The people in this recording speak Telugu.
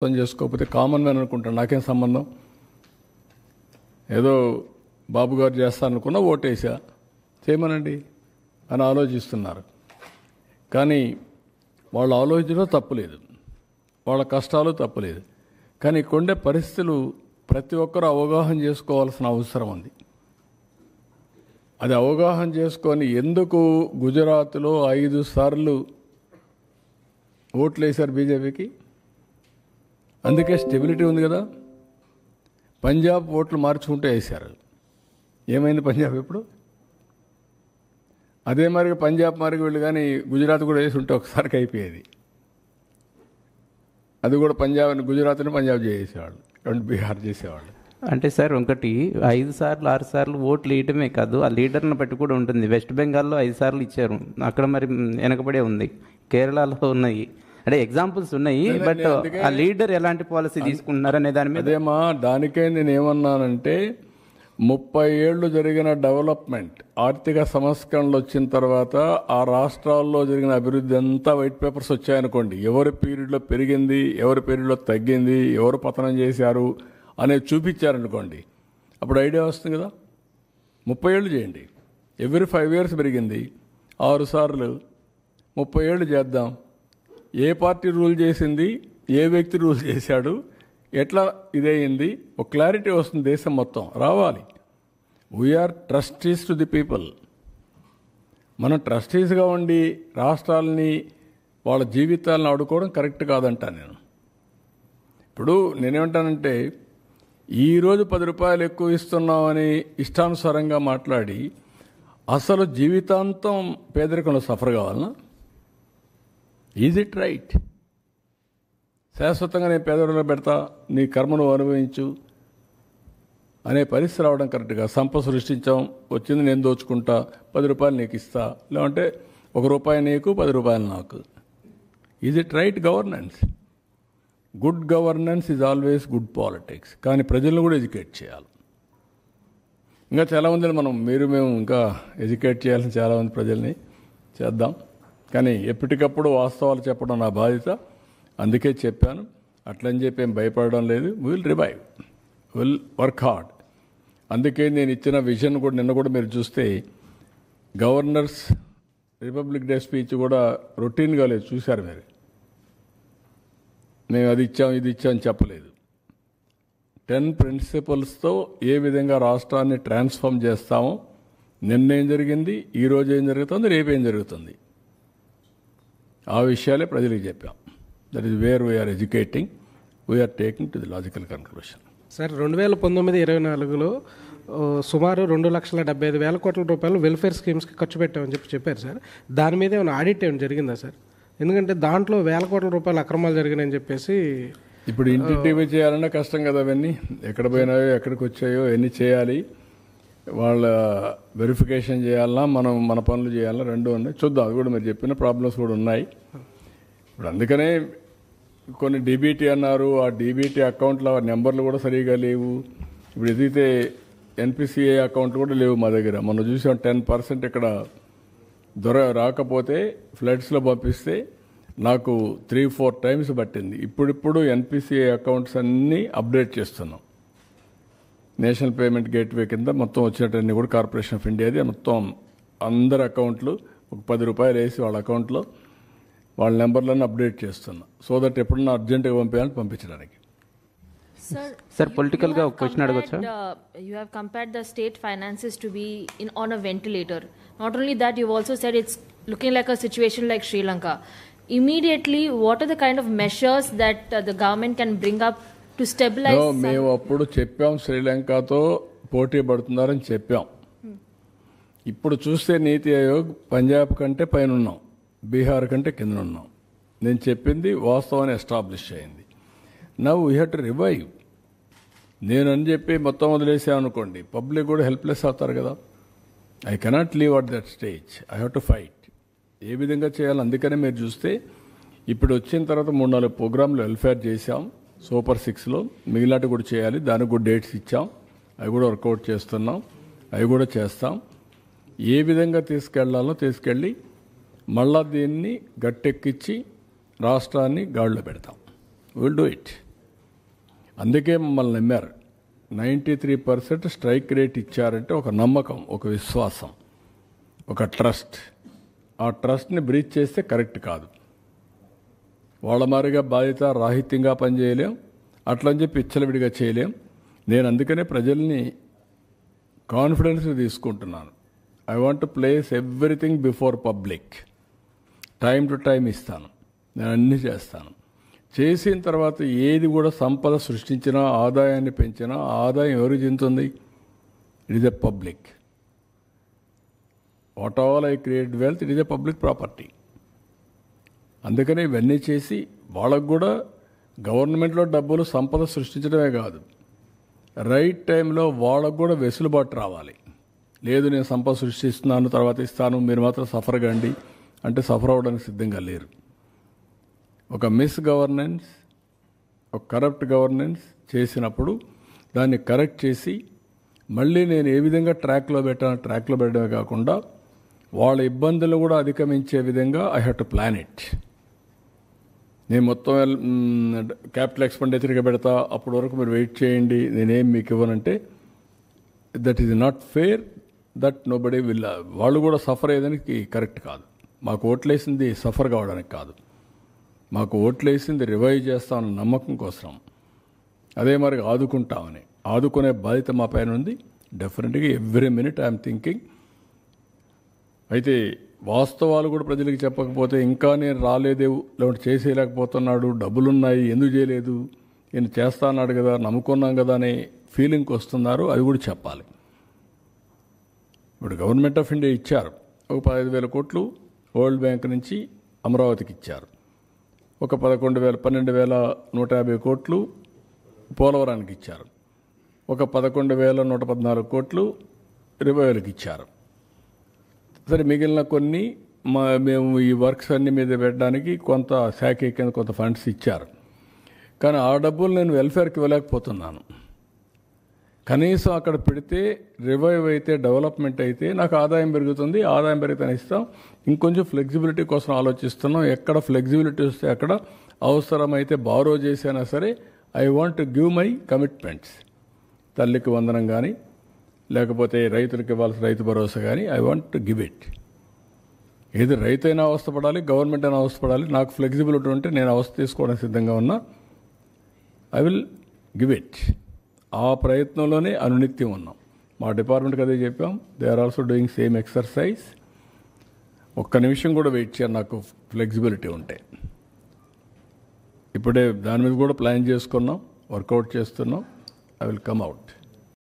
అర్థం చేసుకోకపోతే కామన్ మ్యాన్ అనుకుంటాను, నాకేం సంబంధం, ఏదో బాబు గారు చేస్తారనుకున్నా ఓటేసా చేయమనండి అని ఆలోచిస్తున్నారు. కానీ వాళ్ళ ఆలోచనలో తప్పులేదు, వాళ్ళ కష్టాలు తప్పులేదు. కానీ కొండే పరిస్థితులు ప్రతి ఒక్కరూ అవగాహన చేసుకోవాల్సిన అవసరం ఉంది. అది అవగాహన చేసుకొని ఎందుకు గుజరాత్లో 5 సార్లు ఓట్లు వేశారు బీజేపీకి, అందుకే స్టెబిలిటీ ఉంది కదా. పంజాబ్ ఓట్లు మార్చుకుంటూ వేశారు, ఏమైంది పంజాబ్ ఇప్పుడు? అదే మరి పంజాబ్ మరి వీళ్ళు కానీ గుజరాత్ కూడా వేసి ఉంటే ఒకసారికి అయిపోయేది. అది కూడా పంజాబ్ గుజరాత్ని పంజాబ్ చేసేవాళ్ళు, బీహార్ చేసేవాళ్ళు. అంటే సార్ ఒకటి 5 సార్లు 6 సార్లు ఓట్లు వేయటమే కాదు, ఆ లీడర్ని బట్టి కూడా ఉంటుంది. వెస్ట్ బెంగాల్లో 5 సార్లు ఇచ్చారు, అక్కడ మరి వెనకబడే ఉంది. కేరళలో ఉన్నాయి, అంటే ఎగ్జాంపుల్స్ ఉన్నాయి. బట్ ఆ లీడర్ ఎలాంటి పాలసీ తీసుకుంటున్నారు అనే దాని మీద అదేమా, దానికే నేను ఏమన్నానంటే 30 ఏళ్ళు జరిగిన డెవలప్మెంట్, ఆర్థిక సంస్కరణలు వచ్చిన తర్వాత ఆ రాష్ట్రాల్లో జరిగిన అభివృద్ధి అంతా వైట్ పేపర్స్ వచ్చాయనుకోండి. ఎవరి పీరియడ్లో పెరిగింది, ఎవరి పీరియడ్లో తగ్గింది, ఎవరు పతనం చేశారు అనేది చూపించారనుకోండి, అప్పుడు ఐడియా వస్తుంది కదా. 30 ఏళ్ళు చేయండి, ఎవ్రీ 5 ఇయర్స్ పెరిగింది, 6 సార్లు 30 ఏళ్ళు చేద్దాం. ఏ పార్టీ రూల్ చేసింది, ఏ వ్యక్తి రూల్ చేశాడు, ఎట్లా ఇదయింది, ఒక క్లారిటీ వస్తుంది. దేశం మొత్తం రావాలి. We are trustees to the people. మనం ట్రస్టీస్గా ఉండి రాష్ట్రాలని వాళ్ళ జీవితాలను ఆడుకోవడం కరెక్ట్ కాదంటా నేను. ఇప్పుడు నేనేమంటానంటే, ఈరోజు 10 రూపాయలు ఎక్కువ ఇస్తున్నామని ఇష్టానుసారంగా మాట్లాడి అసలు జీవితాంతం పేదరికంలో సఫర్ కావాలన్నా? Is it right? శాశ్వతంగా నేను పేదరికంలో పెడతా, నీ కర్మను అనుభవించు అనే పరిస్థితి రావడం కరెక్ట్గా. సంపద సృష్టించాం, వచ్చింది నేను దోచుకుంటా, 10 రూపాయలు నీకు ఇస్తా, లేదంటే 1 రూపాయి నీకు 10 రూపాయలు నాకు. Is it right governance? Good governance is always good politics. కానీ ప్రజలను కూడా ఎడ్యుకేట్ చేయాలి. ఇంకా చాలామందిని మేము ఇంకా ఎడ్యుకేట్ చేయాలని చాలామంది ప్రజల్ని చేద్దాం. కానీ ఎప్పటికప్పుడు వాస్తవాలు చెప్పడం నా బాధ్యత. అందుకే చెప్పాను, అట్లని చెప్పి ఏం భయపడడం లేదు. Will revive, will work hard. అందుకే నేను ఇచ్చిన విజన్ కూడా నిన్న కూడా మీరు చూస్తే గవర్నర్స్ రిపబ్లిక్ డే స్పీచ్ కూడా రొటీన్గా లేదు, చూశారు మీరు. మేము అది ఇచ్చాం ఇది ఇచ్చాం అని చెప్పలేదు. 10 ప్రిన్సిపల్స్తో ఏ విధంగా రాష్ట్రాన్ని ట్రాన్స్ఫార్మ్ చేస్తామో, నిన్న ఏం జరిగింది, ఈరోజు ఏం జరుగుతుంది, రేపు ఏం జరుగుతుంది, ఆ విషయాలే ప్రజలకు చెప్పాం. That is where we are educating, we are taking to the logical conclusion. Sir 2019-24లో సుమారు 2,75,000 కోట్ల రూపాయలు వెల్ఫేర్ స్కీమ్స్కి ఖర్చు పెట్టామని చెప్పారు సార్. దాని మీద ఏమైనా ఆడిట్ ఏమైనా జరిగిందా సార్? ఎందుకంటే దాంట్లో 1,000 కోట్ల రూపాయలు అక్రమాలు జరిగినాయని చెప్పేసి. ఇప్పుడు ఇంటింటివి చేయాలన్నా కష్టం కదా, అవన్నీ ఎక్కడ పోయినాయో ఎక్కడికి వచ్చాయో ఎన్ని చేయాలి, వాళ్ళ వెరిఫికేషన్ చేయాలన్నా మనం మన పనులు చేయాలన్నా రెండు ఉన్నాయి. చూద్దాం, అది కూడా మీరు చెప్పిన ప్రాబ్లమ్స్ కూడా ఉన్నాయి. ఇప్పుడు అందుకనే కొన్ని డీబీటీ అన్నారు, ఆ డీబీటీ అకౌంట్లో నెంబర్లు కూడా సరిగా లేవు. ఇప్పుడు ఎదిగితే ఎన్పిసిఐ అకౌంట్లు కూడా లేవు మా దగ్గర. మనం చూసాం 10% ఇక్కడ రాకపోతే ఫ్లడ్స్లో పంపిస్తే నాకు 3-4 టైమ్స్ పట్టింది. ఇప్పుడు ఎన్పిసిఐ అకౌంట్స్ అన్నీ అప్డేట్ చేస్తున్నాం. నేషనల్ పేమెంట్ గేట్వే కింద మొత్తం వచ్చినట్టన్నీ కూడా కార్పొరేషన్ ఆఫ్ ఇండియాది మొత్తం అందరి అకౌంట్లు ఒక 10 రూపాయలు వేసి వాళ్ళ అకౌంట్లో వాళ్ళ నెంబర్లను అప్డేట్ చేస్తున్నా. సో దట్ ఎప్పుడన్నా అర్జెంటుగా పంపించడానికి. సార్ పొలిటికల్గా ఒక question అడగొచ్చా? You have compared the state finances to be on a ventilator. Not only that, you've also said it's looking like a situation like Sri Lanka. Immediately, what are the kind of measures that the government can bring up to stabilize? మేము అప్పుడు చెప్పాం, శ్రీలంకతో పోటీ పడుతున్నారని చెప్పాం. ఇప్పుడు చూస్తే నీతి ఆయోగ్ పంజాబ్ కంటే పైన ఉన్నాం, బీహార్ కంటే కింద ఉన్నాం. నేను చెప్పింది వాస్తవాన్ని ఎస్టాబ్లిష్ అయింది. Now we have to revive. నేను అని చెప్పి మొత్తం వదిలేసామనుకోండి, పబ్లిక్ కూడా హెల్ప్లెస్ అవుతారు కదా. I cannot leave at that stage, I have to fight. ఏ విధంగా చేయాలి? అందుకనే మీరు చూస్తే ఇప్పుడు వచ్చిన తర్వాత 3-4 ప్రోగ్రాంలు వెల్ఫేర్ చేశాం సూపర్ 6లో. మిగిలినట్టు కూడా చేయాలి, దానికి కూడా డేట్స్ ఇచ్చాం, అవి కూడా వర్కౌట్ చేస్తున్నాం, అవి కూడా చేస్తాం. ఏ విధంగా తీసుకెళ్లాలో తీసుకెళ్ళి మళ్ళా దీన్ని గట్టెక్కించి రాష్ట్రాన్ని గాడిలో పెడతాం. Will do it. అందుకే మమ్మల్ని నమ్మారు. 93% స్ట్రైక్ రేట్ ఇచ్చారంటే ఒక నమ్మకం, ఒక విశ్వాసం, ఒక ట్రస్ట్. ఆ ట్రస్ట్ని బ్రీచ్ చేస్తే కరెక్ట్ కాదు. వాళ్ళ మారిగా బాధ్యత రాహిత్యంగా పనిచేయలేం, అట్లని చెప్పి ఇచ్చలవిడిగా చేయలేం. నేను అందుకనే ప్రజల్ని కాన్ఫిడెన్స్ తీసుకుంటున్నాను. I want to place everything before public. Time to time ఇస్తాను, నేను అన్నీ చేస్తాను. చేసిన తర్వాత ఏది కూడా సంపద సృష్టించినా, ఆదాయాన్ని పెంచినా, ఆదాయం ఎవరికి చెందుతుంది? It is a public. What all I create wealth, it is a public property. అందుకని ఇవన్నీ చేసి వాళ్ళకు కూడా గవర్నమెంట్లో డబ్బులు సంపద సృష్టించడమే కాదు, రైట్ టైంలో వాళ్ళకు కూడా వెసులుబాటు రావాలి. లేదు నేను సంపద సృష్టిస్తున్నాను తర్వాత ఇస్తాను, మీరు మాత్రం సఫర్ కండి అంటే సఫర్ అవ్వడానికి సిద్ధంగా లేరు. ఒక మిస్ గవర్నెన్స్, ఒక కరప్ట్ గవర్నెన్స్ చేసినప్పుడు దాన్ని కరెక్ట్ చేసి మళ్ళీ నేను ఏ విధంగా ట్రాక్లో పెట్టడమే కాకుండా వాళ్ళ ఇబ్బందులు కూడా అధిగమించే విధంగా I have to plan it. నేను మొత్తం క్యాపిటల్ ఎక్స్పెండిచర్గా పెడతా, అప్పటి వరకు మీరు వెయిట్ చేయండి, నేనేం మీకు ఇవ్వనంటే that is not fair, that nobody will. వాళ్ళు కూడా సఫర్ అయ్యేదానికి కరెక్ట్ కాదు. మాకు ఓట్లేసింది సఫర్ కావడానికి కాదు, మాకు ఓట్లేసింది రివైవ్ చేస్తామన్న నమ్మకం కోసం, అదే మరి ఆదుకుంటామని. ఆదుకునే బాధ్యత మా పైన ఉంది. డెఫినెట్గా ఎవ్రీ మినిట్ ఐఎమ్ థింకింగ్. అయితే వాస్తవాలు కూడా ప్రజలకు చెప్పకపోతే ఇంకా నేను రాలేదే, లేకపోతే చేసేయలేకపోతున్నాడు, డబ్బులున్నాయి ఎందుకు చేయలేదు, నేను చేస్తా అన్నాడు కదా, నమ్ముకున్నాం కదా అనే ఫీలింగ్కి వస్తున్నారు. అది కూడా చెప్పాలి. ఇప్పుడు గవర్నమెంట్ ఆఫ్ ఇండియా ఇచ్చారు ఒక 15,000 కోట్లు, వరల్డ్ బ్యాంక్ నుంచి అమరావతికి ఇచ్చారు. ఒక 12,150 కోట్లు పోలవరానికి ఇచ్చారు. ఒక 11,114 కోట్లు రివైవల్కి ఇచ్చారు. సరే, మిగిలిన కొన్ని మేము ఈ వర్క్స్ అన్ని మీద పెట్టడానికి కొంత శాఖ కింద కొంత ఫండ్స్ ఇచ్చారు. కానీ ఆ డబ్బులు నేను వెల్ఫేర్కి ఇవ్వలేకపోతున్నాను. కనీసం అక్కడ పెడితే రివైవ్ అయితే, డెవలప్మెంట్ అయితే నాకు ఆదాయం పెరుగుతుంది. ఆదాయం పెరిగితే ఇస్తాం. ఇంకొంచెం ఫ్లెక్సిబిలిటీ కోసం ఆలోచిస్తున్నాం. ఎక్కడ ఫ్లెక్సిబిలిటీ వస్తే అక్కడ అవసరమైతే బారో చేసినా సరే I want to give my commitments. తల్లికి వందనం కానీ, లేకపోతే రైతులకు ఇవ్వాల్సిన రైతు భరోసా కానీ I want to give it. ఏది రైతైనా అవస్థపడాలి, గవర్నమెంట్ అయినా అవస్థపడాలి. నాకు ఫ్లెక్సిబిలిటీ ఉంటే నేను అవస్థ తీసుకోవడానికి సిద్ధంగా ఉన్నా. I will give it. ఆ ప్రయత్నంలోనే అనునిత్యం ఉన్నాం. మా డిపార్ట్మెంట్కి అదే చెప్పాం. They are also doing same exercise. ఒక్క నిమిషం కూడా వెయిట్ చేయాలి నాకు ఫ్లెక్సిబిలిటీ ఉంటే. ఇప్పుడే దాని మీద కూడా ప్లాన్ చేసుకున్నాం, వర్కౌట్ చేస్తున్నాం. I will come out.